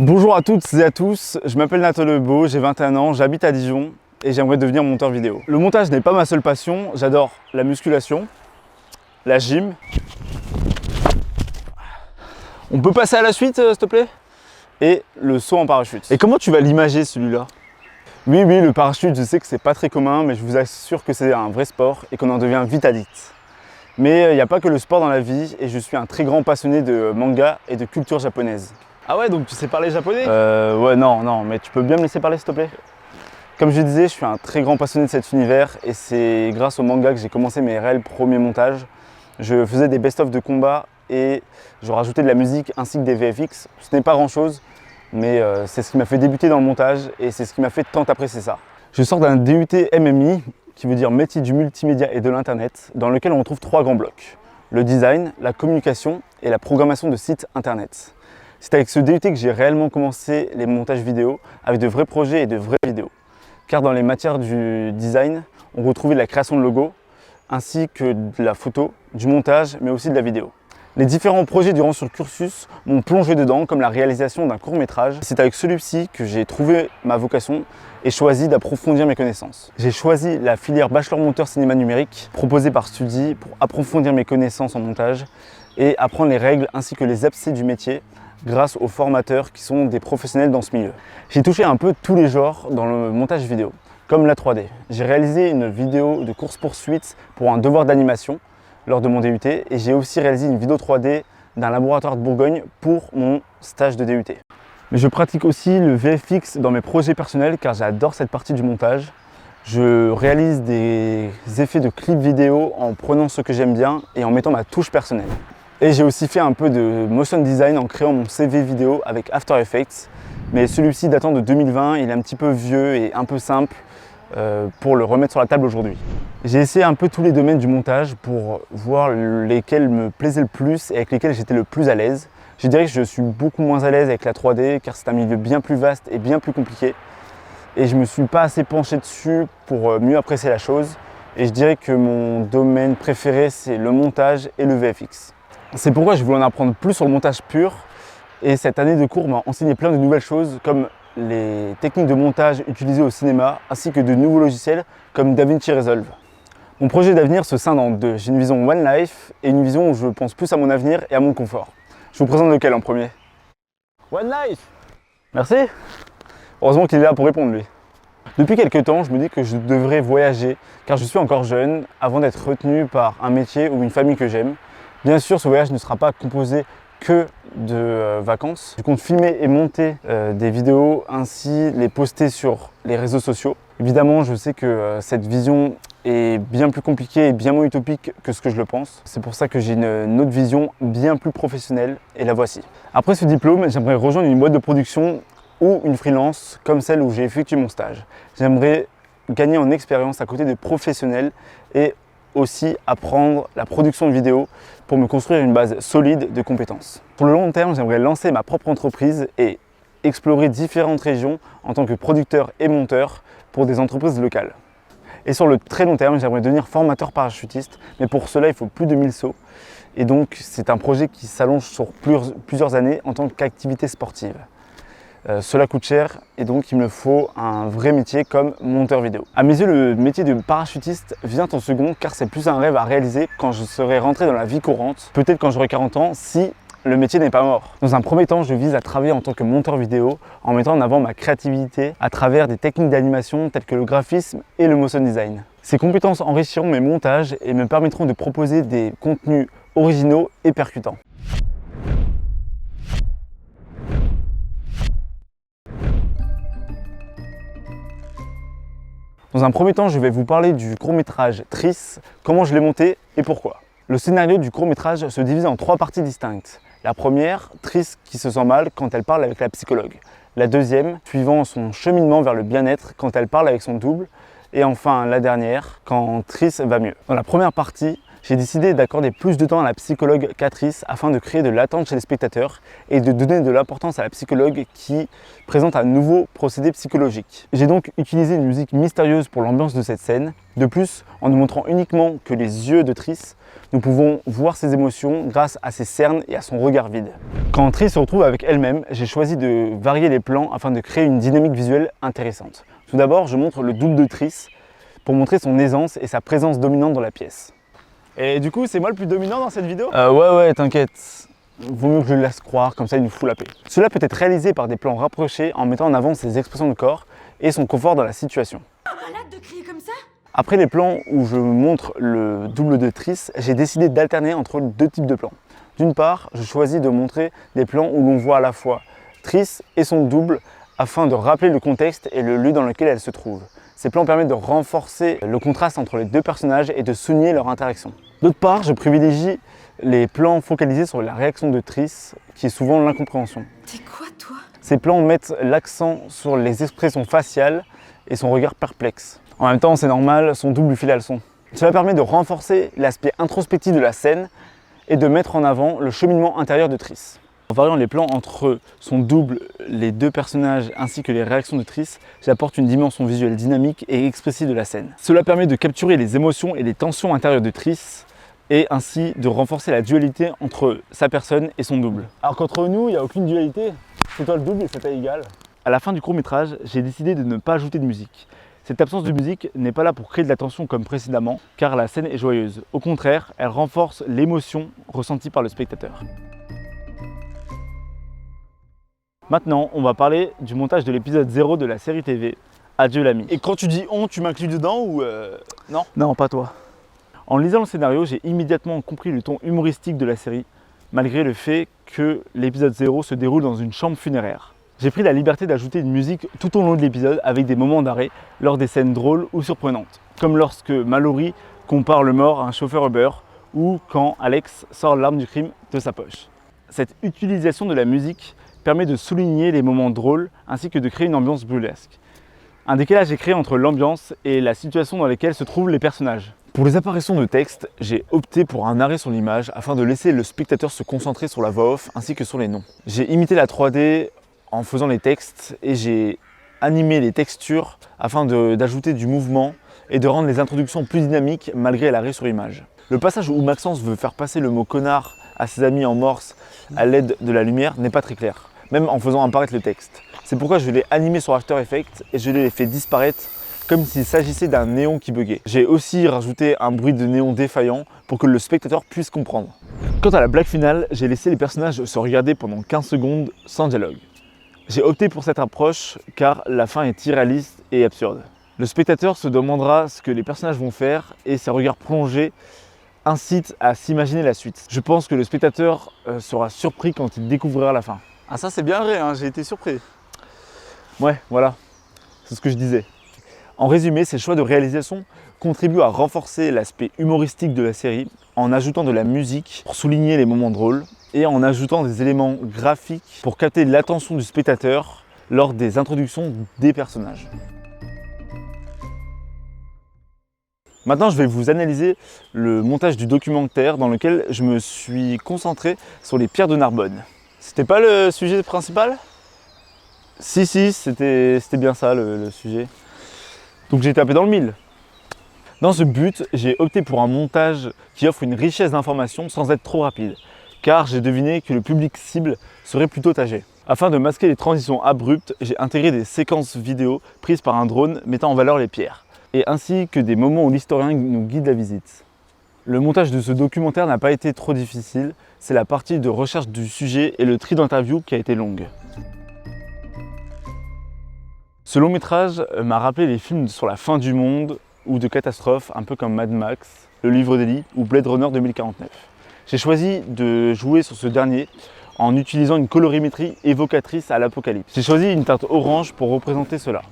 Bonjour à toutes et à tous, je m'appelle Nathan Lebeau, j'ai 21 ans, j'habite à Dijon et j'aimerais devenir monteur vidéo. Le montage n'est pas ma seule passion, j'adore la musculation, la gym. On peut passer à la suite s'il te plaît? Et le saut en parachute. Et comment tu vas l'imager celui-là? Oui, le parachute, je sais que c'est pas très commun, mais je vous assure que c'est un vrai sport et qu'on en devient vite addict. Mais il n'y a pas que le sport dans la vie et je suis un très grand passionné de manga et de culture japonaise. Ah ouais, donc tu sais parler japonais? Ouais, non, mais tu peux bien me laisser parler s'il te plaît? Comme je disais, je suis un très grand passionné de cet univers et c'est grâce au manga que j'ai commencé mes réels premiers montages. Je faisais des best-of de combat et je rajoutais de la musique ainsi que des VFX. Ce n'est pas grand-chose, mais c'est ce qui m'a fait débuter dans le montage et c'est ce qui m'a fait tant apprécier ça. Je sors d'un DUT MMI, qui veut dire métier du multimédia et de l'internet, dans lequel on retrouve trois grands blocs. Le design, la communication et la programmation de sites internet. C'est avec ce DUT que j'ai réellement commencé les montages vidéo avec de vrais projets et de vraies vidéos. Car dans les matières du design, on retrouvait de la création de logos, ainsi que de la photo, du montage, mais aussi de la vidéo. Les différents projets durant ce cursus m'ont plongé dedans, comme la réalisation d'un court-métrage. C'est avec celui-ci que j'ai trouvé ma vocation et choisi d'approfondir mes connaissances. J'ai choisi la filière bachelor monteur cinéma numérique proposée par Studi pour approfondir mes connaissances en montage et apprendre les règles ainsi que les abcès du métier grâce aux formateurs qui sont des professionnels dans ce milieu. J'ai touché un peu tous les genres dans le montage vidéo, comme la 3D. J'ai réalisé une vidéo de course-poursuite pour un devoir d'animation lors de mon DUT et j'ai aussi réalisé une vidéo 3D d'un laboratoire de Bourgogne pour mon stage de DUT. Mais je pratique aussi le VFX dans mes projets personnels car j'adore cette partie du montage. Je réalise des effets de clips vidéo en prenant ce que j'aime bien et en mettant ma touche personnelle. Et j'ai aussi fait un peu de motion design en créant mon CV vidéo avec After Effects. Mais celui-ci datant de 2020, il est un petit peu vieux et un peu simple pour le remettre sur la table aujourd'hui. J'ai essayé un peu tous les domaines du montage pour voir lesquels me plaisaient le plus et avec lesquels j'étais le plus à l'aise. Je dirais que je suis beaucoup moins à l'aise avec la 3D car c'est un milieu bien plus vaste et bien plus compliqué. Et je ne me suis pas assez penché dessus pour mieux apprécier la chose. Et je dirais que mon domaine préféré c'est le montage et le VFX. C'est pourquoi je voulais en apprendre plus sur le montage pur. Et cette année de cours m'a enseigné plein de nouvelles choses comme les techniques de montage utilisées au cinéma ainsi que de nouveaux logiciels comme DaVinci Resolve. Mon projet d'avenir se scinde en deux. J'ai une vision One Life et une vision où je pense plus à mon avenir et à mon confort. Je vous présente lequel en premier? One Life. Merci. Heureusement qu'il est là pour répondre lui. Depuis quelques temps, je me dis que je devrais voyager car je suis encore jeune avant d'être retenu par un métier ou une famille que j'aime. Bien sûr, ce voyage ne sera pas composé que de vacances. Je compte filmer et monter des vidéos, ainsi les poster sur les réseaux sociaux. Évidemment, je sais que cette vision est bien plus compliquée et bien moins utopique que ce que je le pense. C'est pour ça que j'ai une autre vision bien plus professionnelle et la voici. Après ce diplôme, j'aimerais rejoindre une boîte de production ou une freelance comme celle où j'ai effectué mon stage. J'aimerais gagner en expérience à côté de professionnels et aussi apprendre la production de vidéos pour me construire une base solide de compétences. Pour le long terme, j'aimerais lancer ma propre entreprise et explorer différentes régions en tant que producteur et monteur pour des entreprises locales. Et sur le très long terme, j'aimerais devenir formateur parachutiste, mais pour cela, il faut plus de 1000 sauts. Et donc, c'est un projet qui s'allonge sur plusieurs années en tant qu'activité sportive. Cela coûte cher et donc il me faut un vrai métier comme monteur vidéo. À mes yeux, le métier de parachutiste vient en second car c'est plus un rêve à réaliser quand je serai rentré dans la vie courante, peut-être quand j'aurai 40 ans si le métier n'est pas mort. Dans un premier temps, je vise à travailler en tant que monteur vidéo en mettant en avant ma créativité à travers des techniques d'animation telles que le graphisme et le motion design. Ces compétences enrichiront mes montages et me permettront de proposer des contenus originaux et percutants. Dans un premier temps, je vais vous parler du court-métrage Tris, comment je l'ai monté et pourquoi. Le scénario du court-métrage se divise en trois parties distinctes. La première, Tris qui se sent mal quand elle parle avec la psychologue. La deuxième, suivant son cheminement vers le bien-être quand elle parle avec son double. Et enfin, la dernière, quand Tris va mieux. Dans la première partie, J'ai décidé d'accorder plus de temps à la psychologue Catrice afin de créer de l'attente chez les spectateurs et de donner de l'importance à la psychologue qui présente un nouveau procédé psychologique. J'ai donc utilisé une musique mystérieuse pour l'ambiance de cette scène. De plus, en nous montrant uniquement que les yeux de Triss, nous pouvons voir ses émotions grâce à ses cernes et à son regard vide. Quand Triss se retrouve avec elle-même, j'ai choisi de varier les plans afin de créer une dynamique visuelle intéressante. Tout d'abord, je montre le double de Triss pour montrer son aisance et sa présence dominante dans la pièce. Et du coup, c'est moi le plus dominant dans cette vidéo ? Ouais, t'inquiète. Vaut mieux que je le laisse croire, comme ça il nous fout la paix. Cela peut être réalisé par des plans rapprochés en mettant en avant ses expressions de corps et son confort dans la situation. Malade de crier comme ça ? Après les plans où je montre le double de Triss, j'ai décidé d'alterner entre deux types de plans. D'une part, je choisis de montrer des plans où l'on voit à la fois Triss et son double afin de rappeler le contexte et le lieu dans lequel elle se trouve. Ces plans permettent de renforcer le contraste entre les deux personnages et de souligner leur interaction. D'autre part, je privilégie les plans focalisés sur la réaction de Triss, qui est souvent l'incompréhension. T'es quoi, toi ? Ces plans mettent l'accent sur les expressions faciales et son regard perplexe. En même temps, c'est normal, son double lui file la leçon. Cela permet de renforcer l'aspect introspectif de la scène et de mettre en avant le cheminement intérieur de Triss. En variant les plans entre son double, les deux personnages ainsi que les réactions de Triss, j'apporte une dimension visuelle dynamique et expressive de la scène. Cela permet de capturer les émotions et les tensions intérieures de Triss et ainsi de renforcer la dualité entre sa personne et son double. Alors qu'entre nous, il n'y a aucune dualité. C'est toi le double et c'est toi égal. À la fin du court-métrage, j'ai décidé de ne pas ajouter de musique. Cette absence de musique n'est pas là pour créer de la tension comme précédemment, car la scène est joyeuse. Au contraire, elle renforce l'émotion ressentie par le spectateur. Maintenant, on va parler du montage de l'épisode 0 de la série TV, Adieu l'ami. Et quand tu dis on, tu m'inclus dedans ou non ? Non, pas toi. En lisant le scénario, j'ai immédiatement compris le ton humoristique de la série, malgré le fait que l'épisode 0 se déroule dans une chambre funéraire. J'ai pris la liberté d'ajouter une musique tout au long de l'épisode avec des moments d'arrêt lors des scènes drôles ou surprenantes, comme lorsque Mallory compare le mort à un chauffeur Uber ou quand Alex sort l'arme du crime de sa poche. Cette utilisation de la musique permet de souligner les moments drôles ainsi que de créer une ambiance burlesque. Un décalage est créé entre l'ambiance et la situation dans laquelle se trouvent les personnages. Pour les apparitions de texte, j'ai opté pour un arrêt sur l'image afin de laisser le spectateur se concentrer sur la voix off ainsi que sur les noms. J'ai imité la 3D en faisant les textes et j'ai animé les textures afin d'ajouter du mouvement et de rendre les introductions plus dynamiques malgré l'arrêt sur image. Le passage où Maxence veut faire passer le mot connard à ses amis en morse à l'aide de la lumière n'est pas très clair, même en faisant apparaître le texte. C'est pourquoi je l'ai animé sur After Effects et je l'ai fait disparaître comme s'il s'agissait d'un néon qui buguait. J'ai aussi rajouté un bruit de néon défaillant pour que le spectateur puisse comprendre. Quant à la blague finale, j'ai laissé les personnages se regarder pendant 15 secondes sans dialogue. J'ai opté pour cette approche car la fin est irréaliste et absurde. Le spectateur se demandera ce que les personnages vont faire et ses regards plongés incitent à s'imaginer la suite. Je pense que le spectateur sera surpris quand il découvrira la fin. Ah ça c'est bien vrai, hein, j'ai été surpris. Ouais, voilà, c'est ce que je disais. En résumé, ces choix de réalisation contribuent à renforcer l'aspect humoristique de la série en ajoutant de la musique pour souligner les moments drôles et en ajoutant des éléments graphiques pour capter l'attention du spectateur lors des introductions des personnages. Maintenant, je vais vous analyser le montage du documentaire dans lequel je me suis concentré sur les pierres de Narbonne. C'était pas le sujet principal ? Si, c'était bien ça le sujet. Donc j'ai tapé dans le mille. Dans ce but, j'ai opté pour un montage qui offre une richesse d'informations sans être trop rapide, car j'ai deviné que le public cible serait plutôt âgé. Afin de masquer les transitions abruptes, j'ai intégré des séquences vidéo prises par un drone mettant en valeur les pierres, et ainsi que des moments où l'historien nous guide la visite. Le montage de ce documentaire n'a pas été trop difficile, c'est la partie de recherche du sujet et le tri d'interviews qui a été longue. Ce long métrage m'a rappelé les films sur la fin du monde ou de catastrophes, un peu comme Mad Max, Le Livre d'Eli ou Blade Runner 2049. J'ai choisi de jouer sur ce dernier en utilisant une colorimétrie évocatrice à l'apocalypse. J'ai choisi une teinte orange pour représenter cela.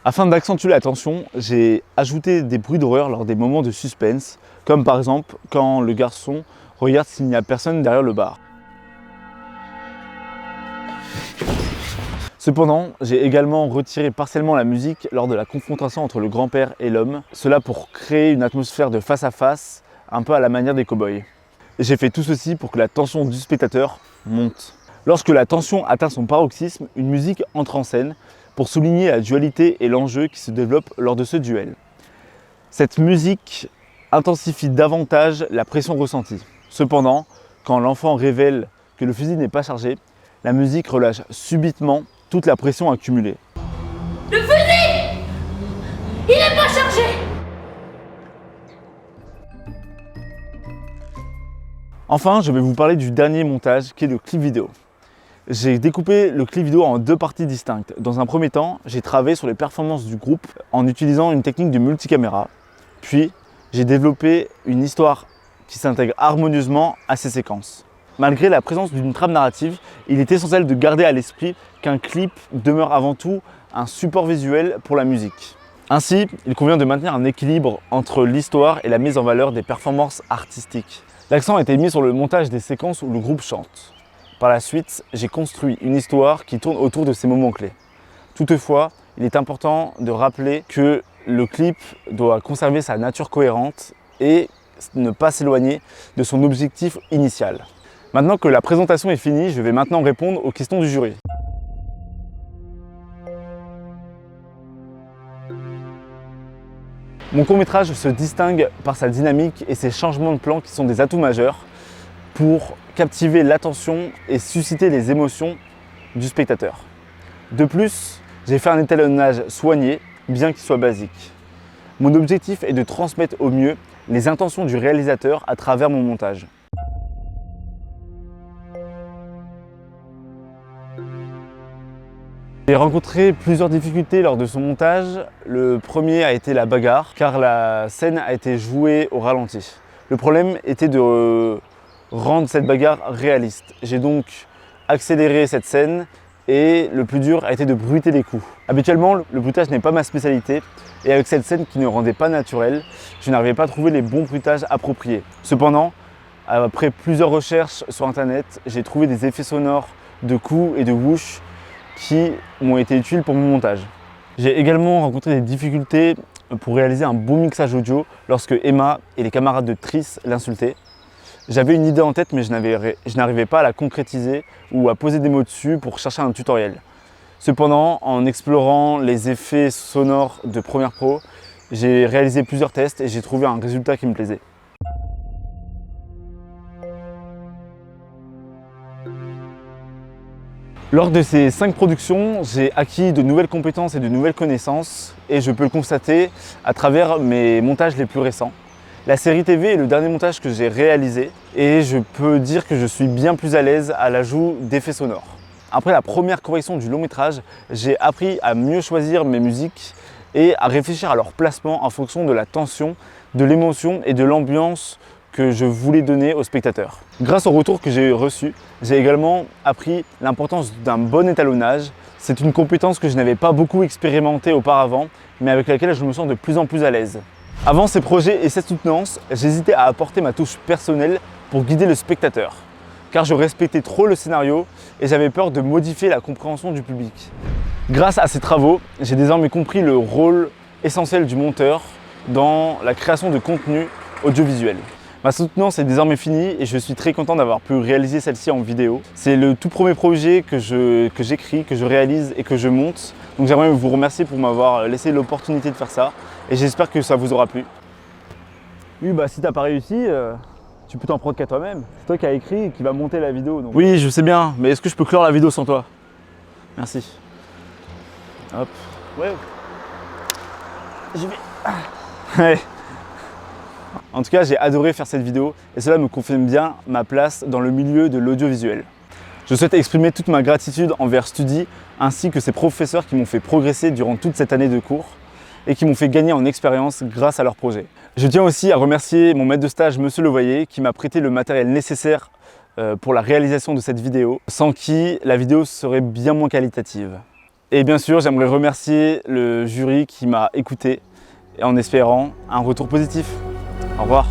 Afin d'accentuer la tension, j'ai ajouté des bruits d'horreur lors des moments de suspense, comme par exemple quand le garçon regarde s'il n'y a personne derrière le bar. Cependant, j'ai également retiré partiellement la musique lors de la confrontation entre le grand-père et l'homme, cela pour créer une atmosphère de face à face un peu à la manière des cow-boys. J'ai fait tout ceci pour que la tension du spectateur monte. Lorsque la tension atteint son paroxysme, une musique entre en scène pour souligner la dualité et l'enjeu qui se développe lors de ce duel. Cette musique intensifie davantage la pression ressentie. Cependant, quand l'enfant révèle que le fusil n'est pas chargé, la musique relâche subitement toute la pression accumulée. Le fusil! Il n'est pas chargé! Enfin, je vais vous parler du dernier montage qui est le clip vidéo. J'ai découpé le clip vidéo en deux parties distinctes. Dans un premier temps, j'ai travaillé sur les performances du groupe en utilisant une technique de multicaméra. Puis, j'ai développé une histoire qui s'intègre harmonieusement à ces séquences. Malgré la présence d'une trame narrative, il est essentiel de garder à l'esprit qu'un clip demeure avant tout un support visuel pour la musique. Ainsi, il convient de maintenir un équilibre entre l'histoire et la mise en valeur des performances artistiques. L'accent a été mis sur le montage des séquences où le groupe chante. Par la suite, j'ai construit une histoire qui tourne autour de ces moments clés. Toutefois, il est important de rappeler que le clip doit conserver sa nature cohérente et ne pas s'éloigner de son objectif initial. Maintenant que la présentation est finie, je vais maintenant répondre aux questions du jury. Mon court-métrage se distingue par sa dynamique et ses changements de plan qui sont des atouts majeurs pour captiver l'attention et susciter les émotions du spectateur. De plus, j'ai fait un étalonnage soigné, bien qu'il soit basique. Mon objectif est de transmettre au mieux les intentions du réalisateur à travers mon montage. J'ai rencontré plusieurs difficultés lors de son montage. Le premier a été la bagarre, car la scène a été jouée au ralenti. Le problème était de rendre cette bagarre réaliste. J'ai donc accéléré cette scène et le plus dur a été de bruiter les coups. Habituellement, le bruitage n'est pas ma spécialité et avec cette scène qui ne rendait pas naturelle, je n'arrivais pas à trouver les bons bruitages appropriés. Cependant, après plusieurs recherches sur internet, j'ai trouvé des effets sonores de coups et de whoosh qui m'ont été utiles pour mon montage. J'ai également rencontré des difficultés pour réaliser un bon mixage audio lorsque Emma et les camarades de Triss l'insultaient. J'avais une idée en tête mais je n'arrivais pas à la concrétiser ou à poser des mots dessus pour chercher un tutoriel. Cependant, en explorant les effets sonores de Premiere Pro, j'ai réalisé plusieurs tests et j'ai trouvé un résultat qui me plaisait. Lors de ces 5 productions, j'ai acquis de nouvelles compétences et de nouvelles connaissances et je peux le constater à travers mes montages les plus récents. La série TV est le dernier montage que j'ai réalisé et je peux dire que je suis bien plus à l'aise à l'ajout d'effets sonores. Après la première correction du long métrage, j'ai appris à mieux choisir mes musiques et à réfléchir à leur placement en fonction de la tension, de l'émotion et de l'ambiance que je voulais donner aux spectateurs. Grâce au retour que j'ai reçu, j'ai également appris l'importance d'un bon étalonnage. C'est une compétence que je n'avais pas beaucoup expérimentée auparavant, mais avec laquelle je me sens de plus en plus à l'aise. Avant ces projets et cette soutenance, j'hésitais à apporter ma touche personnelle pour guider le spectateur, car je respectais trop le scénario et j'avais peur de modifier la compréhension du public. Grâce à ces travaux, j'ai désormais compris le rôle essentiel du monteur dans la création de contenu audiovisuel. Ma soutenance est désormais finie et je suis très content d'avoir pu réaliser celle-ci en vidéo. C'est le tout premier projet que j'écris, que je réalise et que je monte. Donc j'aimerais vous remercier pour m'avoir laissé l'opportunité de faire ça et j'espère que ça vous aura plu. Oui, bah si t'as pas réussi, tu peux t'en prendre qu'à toi-même. C'est toi qui as écrit et qui va monter la vidéo. Donc... Oui, je sais bien, mais est-ce que je peux clore la vidéo sans toi? Merci. Hop. Ouais. J'y vais. Ouais. En tout cas, j'ai adoré faire cette vidéo et cela me confirme bien ma place dans le milieu de l'audiovisuel. Je souhaite exprimer toute ma gratitude envers Studi ainsi que ses professeurs qui m'ont fait progresser durant toute cette année de cours et qui m'ont fait gagner en expérience grâce à leur projet. Je tiens aussi à remercier mon maître de stage, Monsieur Levoyer, qui m'a prêté le matériel nécessaire pour la réalisation de cette vidéo, sans qui la vidéo serait bien moins qualitative. Et bien sûr, j'aimerais remercier le jury qui m'a écouté en espérant un retour positif. Au revoir.